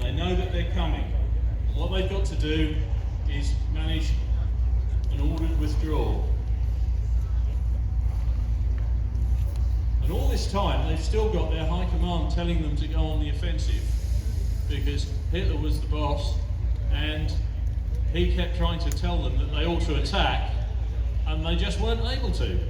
They know that they're coming. What they've got to do is manage an ordered withdrawal. And all this time, they've still got their high command telling them to go on the offensive, because Hitler was the boss, and he kept trying to tell them that they ought to attack, and they just weren't able to.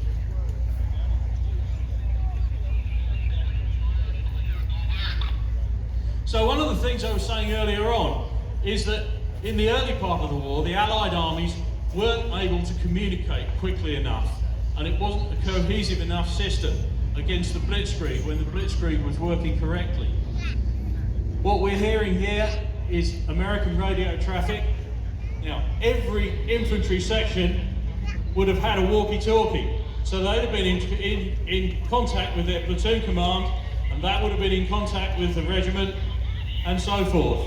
So one of the things I was saying earlier on is that in the early part of the war, the Allied armies weren't able to communicate quickly enough, and it wasn't a cohesive enough system against the Blitzkrieg when the Blitzkrieg was working correctly. What we're hearing here is American radio traffic. Now, every infantry section would have had a walkie-talkie, so they'd have been in contact with their platoon command, and that would have been in contact with the regiment, and so forth.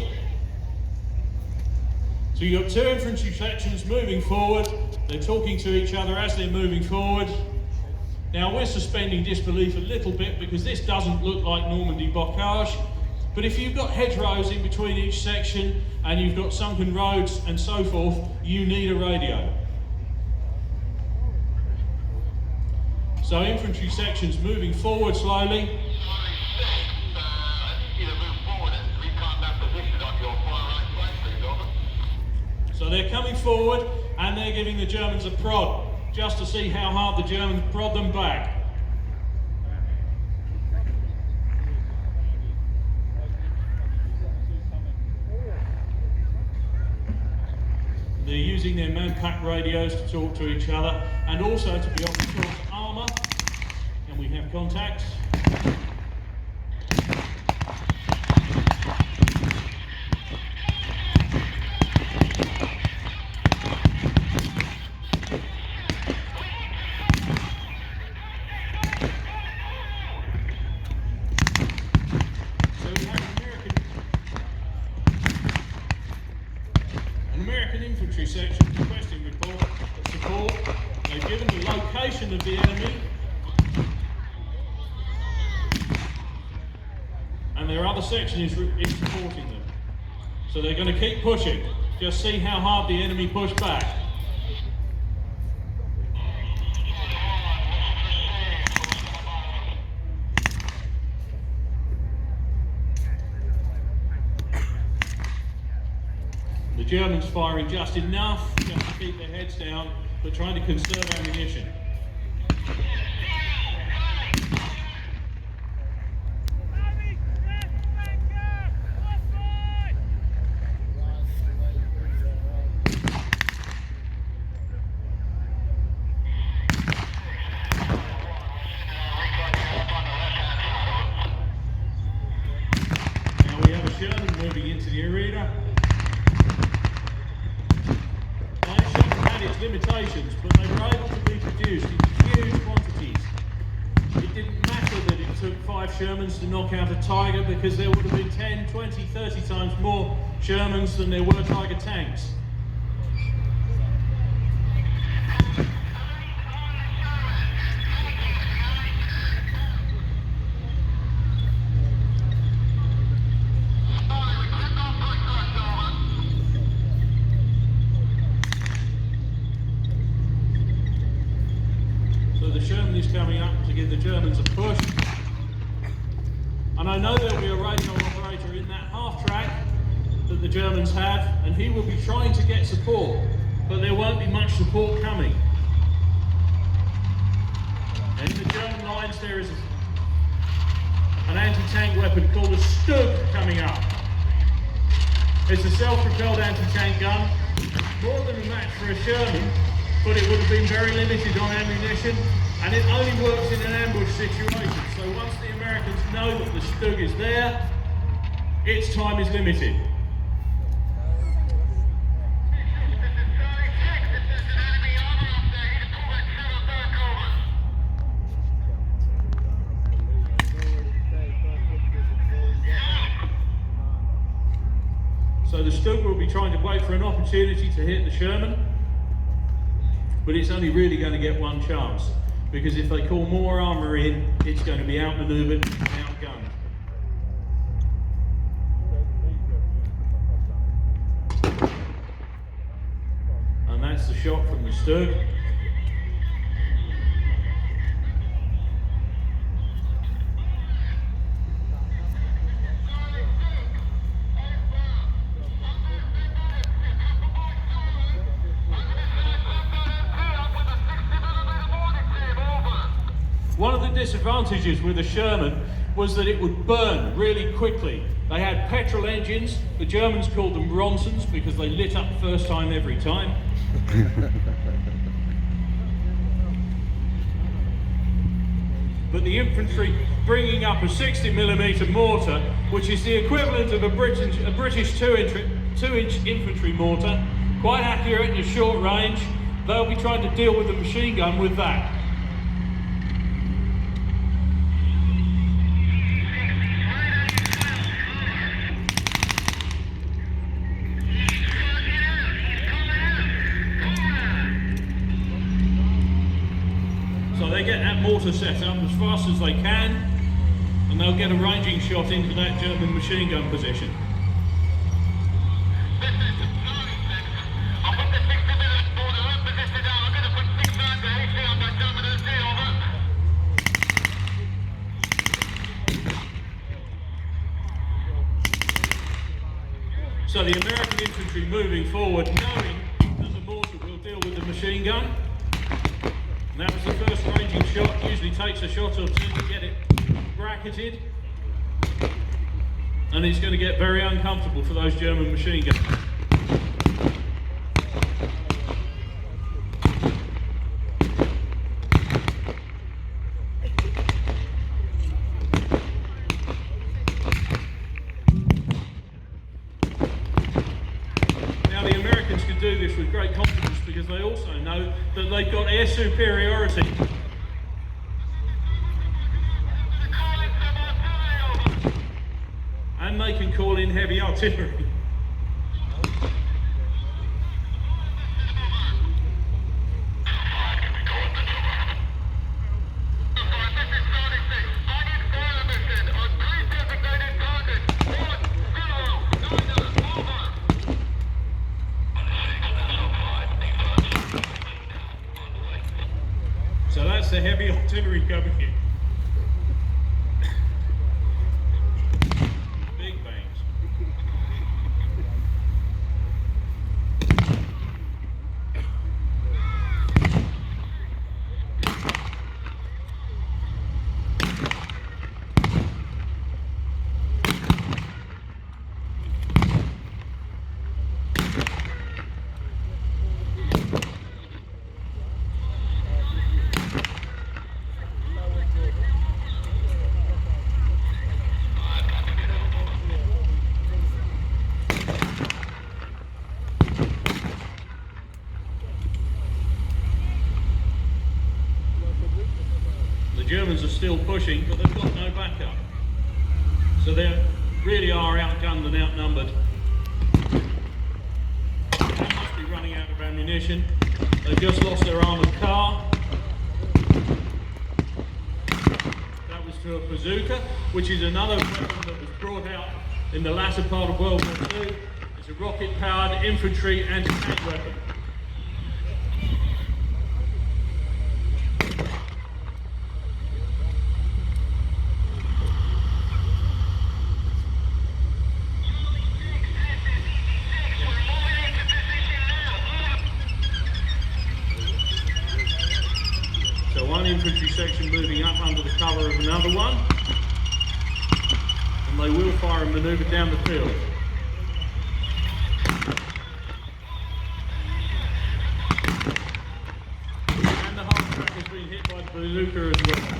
So you've got two infantry sections moving forward, they're talking to each other as they're moving forward. Now we're suspending disbelief a little bit because this doesn't look like Normandy bocage, but if you've got hedgerows in between each section and you've got sunken roads and so forth, you need a radio. So infantry sections moving forward slowly. So they're coming forward and they're giving the Germans a prod, just to see how hard the Germans prod them back. They're using their man-pack radios to talk to each other and also to be able to talk armour. And we have contact. Infantry section requesting support. They've given the location of the enemy, and their other section is supporting them. So they're going to keep pushing. Just see how hard the enemy push back. The Germans firing just enough just to keep their heads down, but trying to conserve ammunition. Now we have a Sherman moving into the arena. Its limitations, but they were able to be produced in huge quantities. It didn't matter that it took 5 Shermans to knock out a Tiger, because there would have been 10, 20, 30 times more Shermans than there were Tiger tanks. The Sherman is coming up to give the Germans a push, and I know there'll be a radio operator in that half track that the Germans have, and he will be trying to get support, but there won't be much support coming. And in the German lines there is an anti-tank weapon called a Stug coming up. It's a self-propelled anti-tank gun, more than a match for a Sherman, but it would have been very limited on ammunition, and it only works in an ambush situation. So once the Americans know that the Stug is there, its time is limited. So the Stug will be trying to wait for an opportunity to hit the Sherman, but it's only really going to get one chance, because if they call more armour in, it's going to be outmanoeuvred and outgunned. shot from the Stug. One of the disadvantages with the Sherman was that it would burn really quickly. They had petrol engines. The Germans called them Ronsons because they lit up first time every time. But the infantry bringing up a 60mm mortar, which is the equivalent of a British 2-inch infantry mortar, quite accurate in a short range. They'll be trying to deal with the machine gun with that. So they get that mortar set up as fast as they can, and they'll get a ranging shot into that German machine gun position. So the American infantry moving forward, knowing that the mortar will deal with the machine gun. And that was the first ranging shot. Usually takes a shot or two to get it bracketed. And it's going to get very uncomfortable for those German machine guns. Now the Americans can do this with great confidence because they also know that they've got air superiority. And they can call in heavy artillery. So that's the heavy artillery coming in. Big bangs. The Germans are still pushing, but they've got no backup. So they really are outgunned and outnumbered. They must be running out of ammunition. They've just lost their armoured car. That was to a bazooka, which is another weapon that was brought out in the latter part of World War II. It's a rocket-powered infantry anti-tank weapon. So one infantry section moving up under the cover of another one, and they will fire and manoeuvre down the field. And the half track has been hit by the bazooka as well.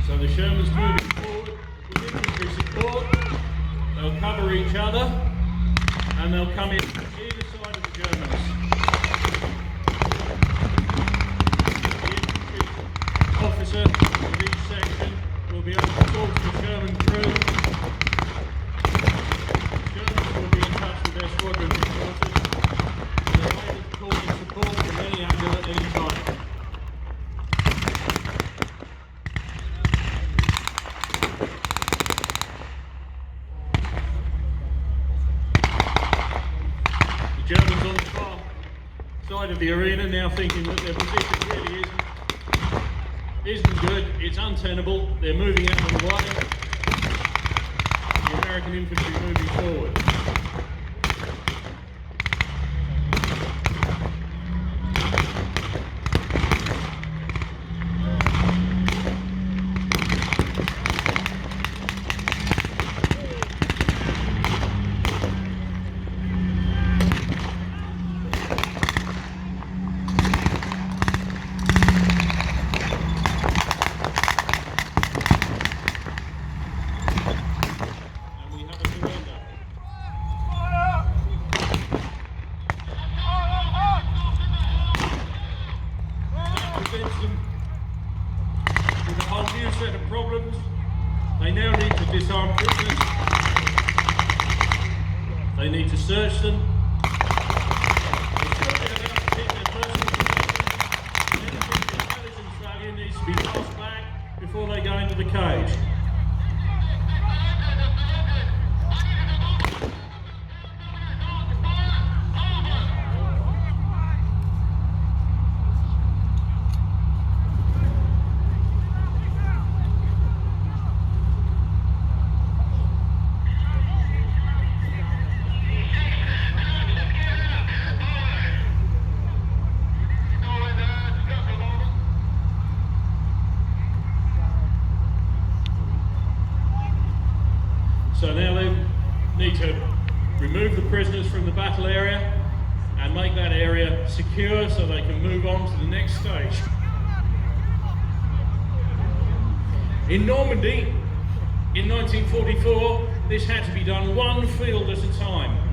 So the Shermans moving forward with infantry support. They'll cover each other and they'll come in either side of the Germans. The infantry officer of each section will be able to talk to the German crew. The Germans will be in touch with their squadron headquarters. side of the arena, now thinking that their position really isn't good. It's untenable. They're moving out of the way. The American infantry moving forward. With a whole new set of problems. They now need to disarm prisoners. They need to search them. They're shortly about to pick their personal possessions. Anything the intelligence value needs to be passed back before they go into the cage. So now they need to remove the prisoners from the battle area and make that area secure so they can move on to the next stage. In Normandy, in 1944, this had to be done one field at a time.